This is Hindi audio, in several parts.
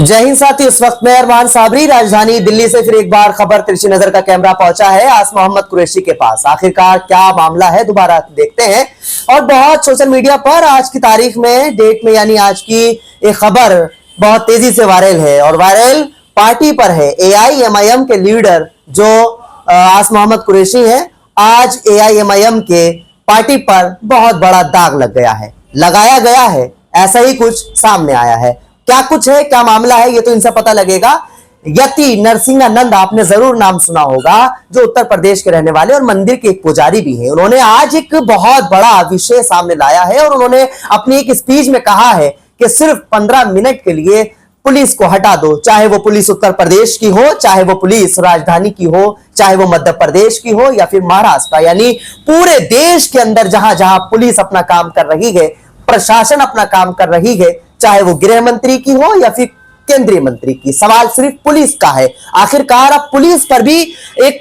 जय हिंद साथी। इस वक्त मैं अरमान साबरी राजधानी दिल्ली से फिर एक बार खबर तिरछी नजर का कैमरा पहुंचा है आस मोहम्मद कुरैशी के पास। आखिरकार क्या मामला है दोबारा देखते हैं। और बहुत सोशल मीडिया पर आज की तारीख में डेट में यानी आज की एक खबर बहुत तेजी से वायरल है और वायरल पार्टी पर है। AIMIM के लीडर जो आस मोहम्मद कुरैशी है, आज AIMIM के पार्टी पर बहुत बड़ा दाग लगाया गया है। ऐसा ही कुछ सामने आया है। क्या कुछ है, क्या मामला है, ये तो इनसे पता लगेगा। यति नरसिंहानंद आपने जरूर नाम सुना होगा, जो उत्तर प्रदेश के रहने वाले और मंदिर के एक पुजारी भी हैं। उन्होंने आज एक बहुत बड़ा विषय सामने लाया है और उन्होंने अपनी एक स्पीच में कहा है कि सिर्फ 15 मिनट के लिए पुलिस को हटा दो, चाहे वो पुलिस उत्तर प्रदेश की हो, चाहे वो पुलिस राजधानी की हो, चाहे वो मध्य प्रदेश की हो या फिर महाराष्ट्र, यानी पूरे देश के अंदर जहां जहां पुलिस अपना काम कर रही है, प्रशासन अपना काम कर रही है, चाहे वो गृह मंत्री की हो या फिर केंद्रीय मंत्री की, सवाल सिर्फ पुलिस का है। आखिरकार अब पुलिस पर भी एक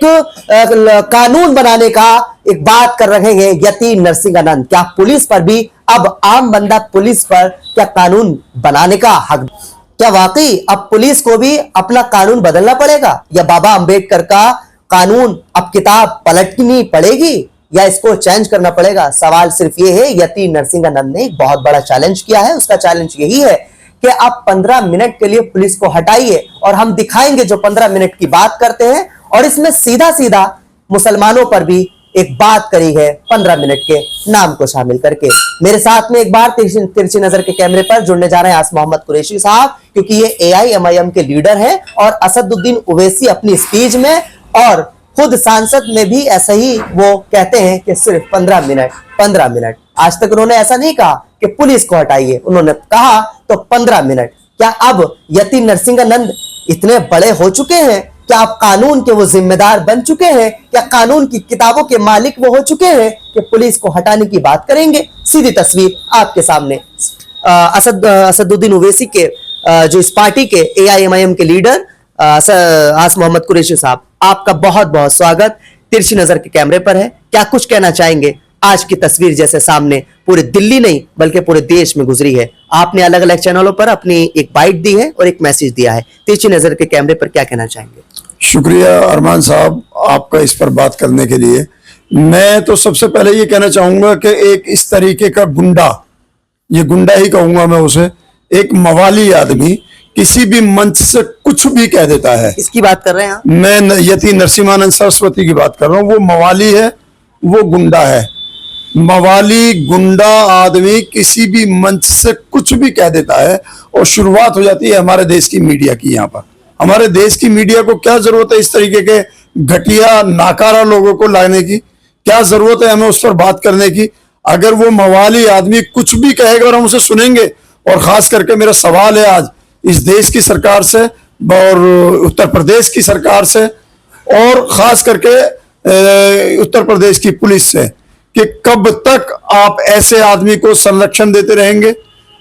कानून बनाने का एक बात कर रहे हैं यति नरसिंहानंद। क्या पुलिस पर भी अब आम बंदा पुलिस पर क्या कानून बनाने का हक? क्या वाकई अब पुलिस को भी अपना कानून बदलना पड़ेगा या बाबा अंबेडकर का कानून अब किताब पलटनी पड़ेगी या इसको चेंज करना पड़ेगा? सवाल सिर्फ ये है। यति नरसिंहानंद ने एक बहुत बड़ा चैलेंज किया है। उसका चैलेंज यही है कि आप 15 मिनट के लिए पुलिस को हटाइए और हम दिखाएंगे जो 15 मिनट की बात करते हैं। और इसमें सीधा सीधा मुसलमानों पर भी एक बात करी है 15 मिनट के नाम को शामिल करके। मेरे साथ में एक बार तिरछी नजर के कैमरे पर जुड़ने जा रहे हैं आस मोहम्मद कुरैशी साहब, क्योंकि ये AIMIM के लीडर हैं और असदुद्दीन ओवैसी अपनी स्पीच में और खुद सांसद में भी ऐसा ही वो कहते हैं कि सिर्फ 15 मिनट। आज तक उन्होंने ऐसा नहीं कहा कि पुलिस को हटाइए, उन्होंने कहा तो 15 मिनट। क्या अब यति नरसिंहानंद इतने बड़े हो चुके हैं? क्या आप कानून के वो जिम्मेदार बन चुके हैं? क्या कानून की किताबों के मालिक वो हो चुके हैं कि पुलिस को हटाने की बात करेंगे? सीधी तस्वीर आपके सामने। असदुद्दीन ओवैसी के जो इस पार्टी के AIMIM के लीडर आस मोहम्मद कुरैशी साहब, आपका बहुत बहुत स्वागत तिरछी नजर के कैमरे पर है। क्या कुछ कहना चाहेंगे? आज की तस्वीर जैसे सामने पूरे दिल्ली नहीं बल्कि पूरे देश में गुजरी है। आपने अलग अलग चैनलों पर अपनी एक बाइट दी है और एक मैसेज दिया है। तिरछी नजर के कैमरे पर क्या कहना चाहेंगे? शुक्रिया अरमान साहब आपका इस पर बात करने के लिए। मैं तो सबसे पहले ये कहना चाहूंगा कि एक इस तरीके का गुंडा, ये गुंडा ही कहूंगा मैं उसे, एक मवाली आदमी किसी भी मंच से कुछ भी कह देता है। इसकी बात कर रहे हैं आप? मैं यति नरसिंहानंद सरस्वती की बात कर रहा हूँ। वो मवाली है, वो गुंडा है। मवाली गुंडा आदमी किसी भी मंच से कुछ भी कह देता है और शुरुआत हो जाती है हमारे देश की मीडिया की। यहाँ पर हमारे देश की मीडिया को क्या जरूरत है इस तरीके के घटिया नाकारा लोगों को लाने की? क्या जरूरत है हमें उस पर बात करने की? अगर वो मवाली आदमी कुछ भी कहेगा और हम उसे सुनेंगे। और खास करके मेरा सवाल है आज इस देश की सरकार से और उत्तर प्रदेश की सरकार से और खास करके उत्तर प्रदेश की पुलिस से कि कब तक आप ऐसे आदमी को संरक्षण देते रहेंगे?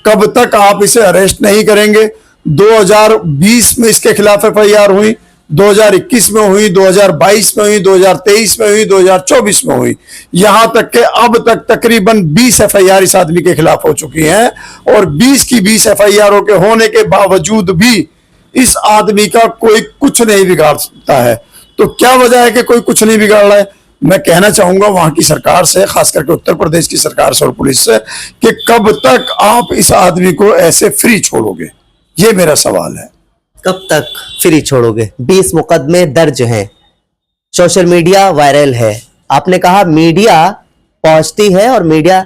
कब तक आप इसे अरेस्ट नहीं करेंगे? 2020 में इसके खिलाफ FIR हुई, 2021 में हुई, 2022 में हुई, 2023 में हुई, 2024 में हुई, यहां तक के अब तक तकरीबन 20 FIR इस आदमी के खिलाफ हो चुकी हैं। और 20 की 20 FIR के होने के बावजूद भी इस आदमी का कोई कुछ नहीं बिगाड़ सकता है। तो क्या वजह है कि कोई कुछ नहीं बिगाड़ रहा है? मैं कहना चाहूंगा वहां की सरकार से, खास करके उत्तर प्रदेश की सरकार से और पुलिस से, कि कब तक आप इस आदमी को ऐसे फ्री छोड़ोगे? ये मेरा सवाल है। कब तक फ्री छोड़ोगे? 20 मुकदमे दर्ज हैं, सोशल मीडिया वायरल है। आपने कहा मीडिया पहुंचती है और मीडिया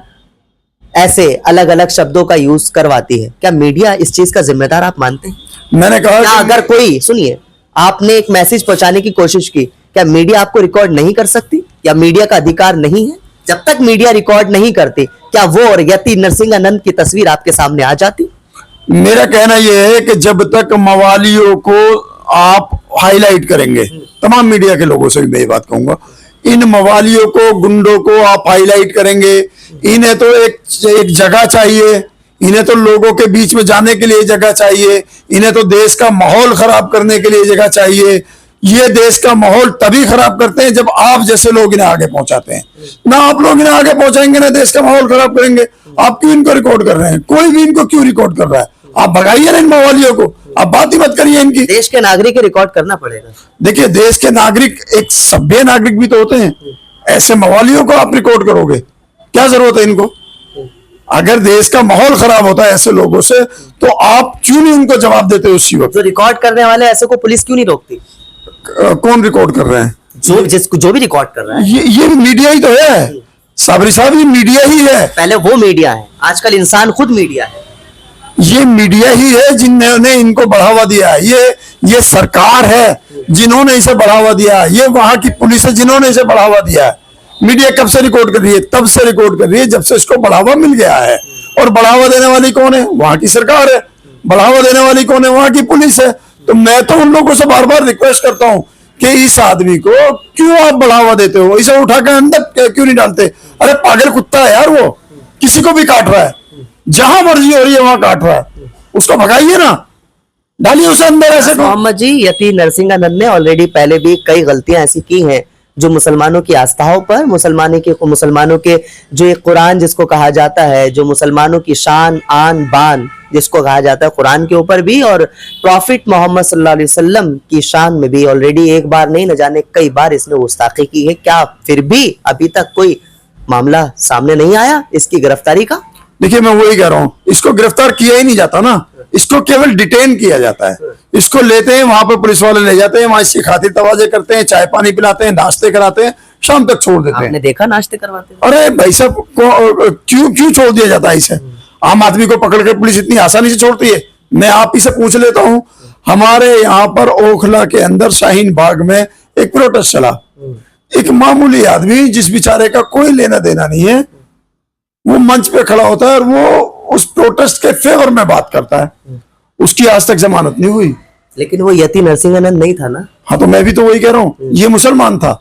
ऐसे अलग अलग शब्दों का यूज करवाती है। क्या मीडिया इस चीज का जिम्मेदार आप मानते हैं? मैंने कहा अगर कोई, सुनिए, आपने एक मैसेज पहुंचाने की कोशिश की, क्या मीडिया आपको रिकॉर्ड नहीं कर सकती? या मीडिया का अधिकार नहीं है? जब तक मीडिया रिकॉर्ड नहीं करती, क्या वो और यति नरसिंहानंद की तस्वीर आपके सामने आ जाती? मेरा कहना यह है कि जब तक मवालियों को आप हाईलाइट करेंगे, तमाम मीडिया के लोगों से भी मैं ये बात कहूंगा, इन मवालियों को, गुंडों को आप हाईलाइट करेंगे। इन्हें तो एक जगह चाहिए, इन्हें तो लोगों के बीच में जाने के लिए जगह चाहिए, इन्हें तो देश का माहौल खराब करने के लिए जगह चाहिए। ये देश का माहौल तभी खराब करते हैं जब आप जैसे लोग इन्हें आगे पहुंचाते हैं। ना आप लोग इन्हें आगे पहुंचाएंगे ना देश का माहौल खराब करेंगे। आप क्यों इनको रिकॉर्ड कर रहे हैं? कोई भी इनको क्यों रिकॉर्ड कर रहा है? आप भगाइए ना इन मवालियों को। अब बात ही मत करिए इनकी। देश के नागरिक रिकॉर्ड करना पड़ेगा। देखिए, देश के नागरिक एक सभ्य नागरिक भी तो होते हैं, ऐसे मवालियों को आप रिकॉर्ड करोगे, क्या जरूरत है इनको? अगर देश का माहौल खराब होता है ऐसे लोगों से, तो आप क्यों नहीं उनको जवाब देते उसी वक्त? जो रिकॉर्ड करने वाले ऐसे को पुलिस क्यों नहीं रोकती? कौन रिकॉर्ड कर रहे हैं? जो भी रिकॉर्ड कर रहा है, ये मीडिया ही तो है साबरी साहब, ये मीडिया ही है। पहले वो मीडिया है, आजकल इंसान खुद मीडिया है। ये मीडिया ही है जिन्होंने इनको बढ़ावा दिया है, ये सरकार है जिन्होंने इसे बढ़ावा दिया है, ये वहां की पुलिस है जिन्होंने इसे बढ़ावा दिया है। मीडिया कब से रिकॉर्ड कर रही है? तब से रिकॉर्ड कर रही है जब से इसको बढ़ावा मिल गया है। और बढ़ावा देने वाली कौन है? वहां की सरकार है। बढ़ावा देने वाली कौन है? वहां की पुलिस है। तो मैं तो उन लोगों से बार बार रिक्वेस्ट करता हूं कि इस आदमी को क्यों आप बढ़ावा देते हो? इसे उठा कर अंदर क्यों नहीं डालते? अरे पागल कुत्ता है यार, वो किसी को भी काट रहा है, जहां मर्जी हो रही है वहां काट रहा है, उसको भगाइए ना, डालिए उसे अंदर। ऐसे मोहम्मद जी, यति नरसिंहानंद ने ऑलरेडी पहले भी कई गलतियां ऐसी की हैं जो मुसलमानों की आस्थाओं पर, मुसलमानों के जो एक कुरान जिसको कहा जाता है, जो मुसलमानों की शान आन बान जिसको कहा जाता है कुरान के ऊपर भी, और प्रॉफिट मोहम्मद सल्लल्लाहु अलैहि वसल्लम की शान में भी ऑलरेडी एक बार नहीं न जाने कई बार इसने गुस्ताखी की है। क्या फिर भी अभी तक कोई मामला सामने नहीं आया इसकी गिरफ्तारी का? देखिए, मैं वही कह रहा हूं, इसको गिरफ्तार किया ही नहीं जाता ना, इसको केवल डिटेन किया जाता है। इसको लेते हैं, वहां पर पुलिस वाले ले जाते हैं, वहां इसकी खातिर तवाजे करते हैं, चाय पानी पिलाते हैं, नाश्ते कराते हैं, शाम तक छोड़ देते हैं। आपने देखा नाश्ते करवाते हैं? अरे भाई साहब को क्यों छोड़ दिया जाता है इसे? आम आदमी को पकड़ कर पुलिस इतनी आसानी से छोड़ती है? मैं आप ही से पूछ लेता हूं, हमारे यहाँ पर ओखला के अंदर शाहीन बाग में एक प्रोटेस्ट चला, एक मामूली आदमी जिस बेचारे का कोई लेना देना नहीं है, वो मंच पे खड़ा होता है और वो उस प्रोटेस्ट के फेवर में बात करता है, उसकी आज तक जमानत नहीं हुई। लेकिन वो यति नरसिंहानंद नहीं था ना? हाँ, तो मैं भी तो वही कह रहा हूँ, ये मुसलमान था,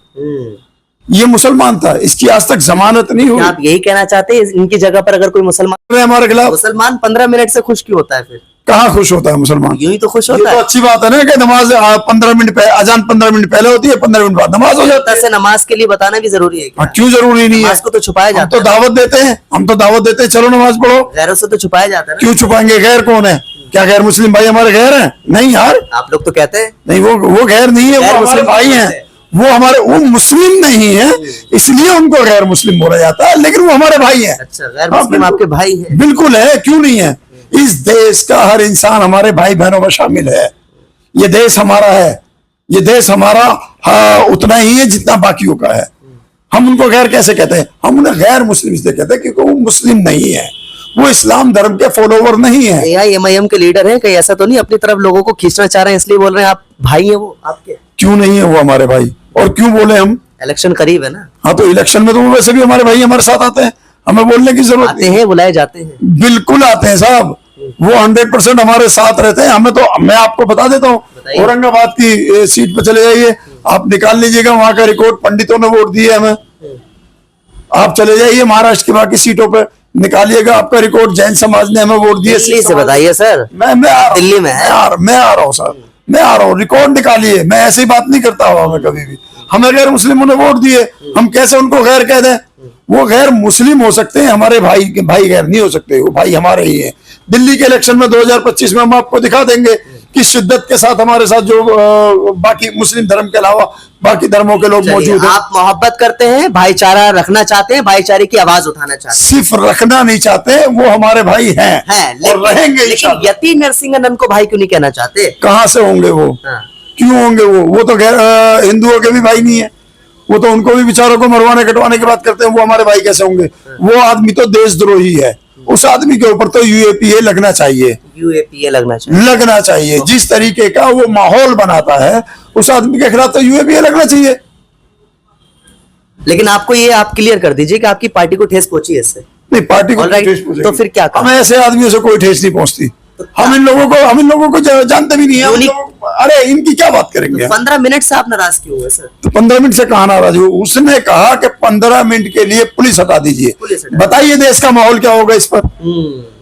ये मुसलमान था, इसकी आज तक जमानत नहीं हुई। आप यही कहना चाहते हैं इनकी जगह पर अगर कोई मुसलमान हमारे खिलाफ? मुसलमान 15 मिनट से खुश क्यों होता है? फिर कहाँ खुश होता है मुसलमान? यूं ही तो खुश ये होता तो है। अच्छी बात है ना कि नमाज 15 मिनट पहले, अजान 15 मिनट पहले होती है, 15 मिनट बाद नमाज हो जाती है। से नमाज के लिए बताना भी जरूरी है क्या? हाँ, क्यों जरूरी नहीं है? नमाज को तो छुपाया हम जाता तो दावत देते हैं, चलो नमाज पढ़ो। गैरों से तो छुपाया जाता है ना? क्यों छुपाएंगे? गैर कौन है? क्या गैर मुस्लिम भाई हमारे गैर हैं? नहीं यार, आप लोग तो कहते हैं नहीं, वो गैर नहीं है, वो हमारे मुस्लिम भाई हैं। वो मुस्लिम नहीं है, इसलिए उनको गैर मुस्लिम बोला जाता है, लेकिन वो हमारे भाई हैं। अच्छा, गैर मुस्लिम आपके भाई हैं? बिल्कुल है, क्यों नहीं है? इस देश का हर इंसान हमारे भाई बहनों में शामिल है। ये देश हमारा है, ये देश हमारा उतना ही है जितना बाकियों का है। हम उनको गैर कैसे कहते हैं? हम उन्हें गैर मुस्लिम इसलिए कहते हैं क्योंकि वो मुस्लिम नहीं है, वो इस्लाम धर्म के फॉलोवर नहीं है। AIMIM के लीडर हैं, कहीं ऐसा तो नहीं अपनी तरफ लोगों को खींचना चाह रहे हैं इसलिए बोल रहे हैं आप भाई हैं वो आपके? क्यों नहीं है वो हमारे भाई? और क्यों बोले हम? इलेक्शन करीब है ना? हाँ, तो इलेक्शन में तो वो वैसे भी हमारे भाई हमारे साथ आते हैं, हमें बोलने की जरूरत आते हैं, बुलाए जाते हैं। बिल्कुल आते हैं साहब, वो 100% हमारे साथ रहते हैं। हमें तो, मैं आपको बता देता हूँ, औरंगाबाद की सीट पे चले जाइए, आप निकाल लीजिएगा वहां का रिकॉर्ड, पंडितों ने वोट दिए हमें। आप चले जाइए महाराष्ट्र की बाकी सीटों पे, निकालिएगा आपका रिकॉर्ड, जैन समाज ने हमें वोट दिए। दिल्ली से बताइए सर। मैं दिल्ली में है। मैं आ रहा हूँ सर, मैं आ रहा हूँ, रिकॉर्ड निकालिए। मैं ऐसी बात नहीं करता हुआ मैं कभी भी। हमें गैर मुस्लिमों ने वोट दिए, हम कैसे उनको गैर कह दें? वो गैर मुस्लिम हो सकते हैं, हमारे भाई गैर नहीं हो सकते, वो भाई हमारे ही हैं। दिल्ली के इलेक्शन में 2025 में हम आपको दिखा देंगे कि शिद्दत के साथ हमारे साथ जो बाकी मुस्लिम धर्म के अलावा बाकी धर्मों के लोग मौजूद हैं। आप मोहब्बत करते हैं, भाईचारा रखना चाहते हैं, भाईचारे की आवाज उठाना चाहते हैं। सिर्फ रखना नहीं चाहते, वो हमारे भाई हैं और रहेंगे। लेकिन यति नरसिंहानंद को भाई क्यों नहीं कहना चाहते? कहाँ से होंगे वो? क्यों होंगे वो तो हिंदुओं के भी भाई नहीं है, वो तो उनको भी बेचारों को मरवाने कटवाने की बात करते हैं, वो हमारे भाई कैसे होंगे? वो आदमी तो देशद्रोही है, उस आदमी के ऊपर तो UAPA लगना चाहिए। UAPA लगना चाहिए। जिस तरीके का वो माहौल बनाता है, उस आदमी के खिलाफ तो UAPA लगना चाहिए। लेकिन आपको ये आप क्लियर कर दीजिए कि आपकी पार्टी को ठेस पहुंची है इससे? नहीं, पार्टी को Alright, ठेस पहुंचेगी। तो फिर क्या हमें ऐसे आदमियों से कोई ठेस नहीं पहुंचती। हम इन लोगों को जानते भी नहीं है। अरे इनकी क्या बात करेंगे? 15 मिनट से आप नाराज क्यों हुए सर? तो 15 मिनट से कहाँ नाराज हो? उसने कहा कि 15 मिनट के लिए पुलिस हटा दीजिए। बताइए देश का माहौल क्या होगा इस पर?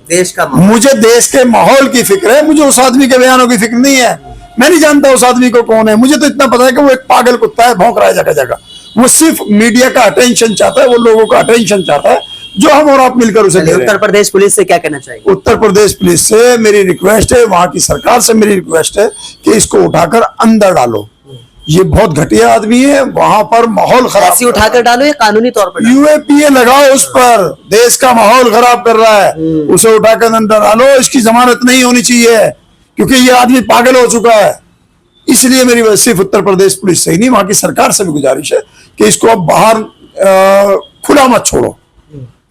देश का माहौल। मुझे देश के माहौल की फिक्र है, मुझे उस आदमी के बयानों की फिक्र नहीं है। मैं नहीं जानता उस आदमी को कौन है, मुझे तो इतना पता है कि वो एक पागल कुत्ता है, भौंक रहा है जगह जगह। वो सिर्फ मीडिया का अटेंशन चाहता है, वो लोगों का अटेंशन चाहता है, जो हम और आप मिलकर उसे दे रहे उत्तर हैं। प्रदेश पुलिस से क्या कहना चाहिए? उत्तर प्रदेश पुलिस से मेरी रिक्वेस्ट है, वहां की सरकार से मेरी रिक्वेस्ट है कि इसको उठाकर अंदर डालो। ये बहुत घटिया आदमी है, वहां पर माहौल खराब ऐसी उठाकर डालो या कानूनी तौर पर डालो? यूएपीए लगाओ उस पर, देश का माहौल खराब कर रहा है, उसे उठाकर अंदर डालो। इसकी जमानत नहीं होनी चाहिए क्योंकि ये आदमी पागल हो चुका है। इसलिए मेरी सिर्फ उत्तर प्रदेश पुलिस से ही नहीं, वहां की सरकार से भी गुजारिश है कि इसको अब बाहर खुला मत छोड़ो,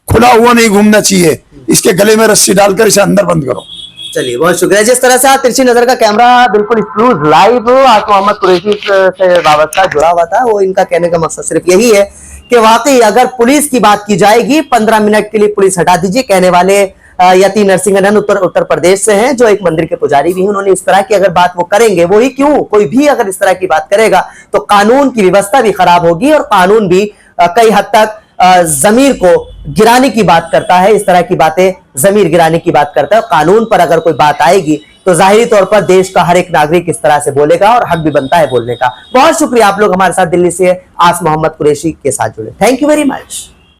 खुला हुआ नहीं घूमना चाहिए, इसके गले में रस्सी डालकर इसे अंदर बंद करो। चलिए, बहुत शुक्रिया। जिस तरह से आज तिरछी नजर का कैमरा बिल्कुल एक्सक्लूसिव लाइव आज मोहम्मद कुरैशी से वाबस्ता जुड़ा हुआ था, वो इनका कहने का मकसद सिर्फ यही है कि वाकई अगर पुलिस की बात की जाएगी, 15 मिनट के लिए पुलिस हटा दीजिए। कहने वाले यति नरसिंहन उत्तर प्रदेश से हैं, जो एक मंदिर के पुजारी भी हैं। उन्होंने इस तरह की अगर बात वो करेंगे, वो ही क्यों, कोई भी अगर इस तरह की बात करेगा तो कानून की व्यवस्था भी खराब होगी और कानून भी कई हद तक जमीर को गिराने की बात करता है। इस तरह की बातें जमीर गिराने की बात करता है। कानून पर अगर कोई बात आएगी तो जाहिरी तौर पर देश का हर एक नागरिक इस तरह से बोलेगा और हक भी बनता है बोलने का। बहुत शुक्रिया, आप लोग हमारे साथ दिल्ली से आस मोहम्मद कुरैशी के साथ जुड़े। Thank you very much.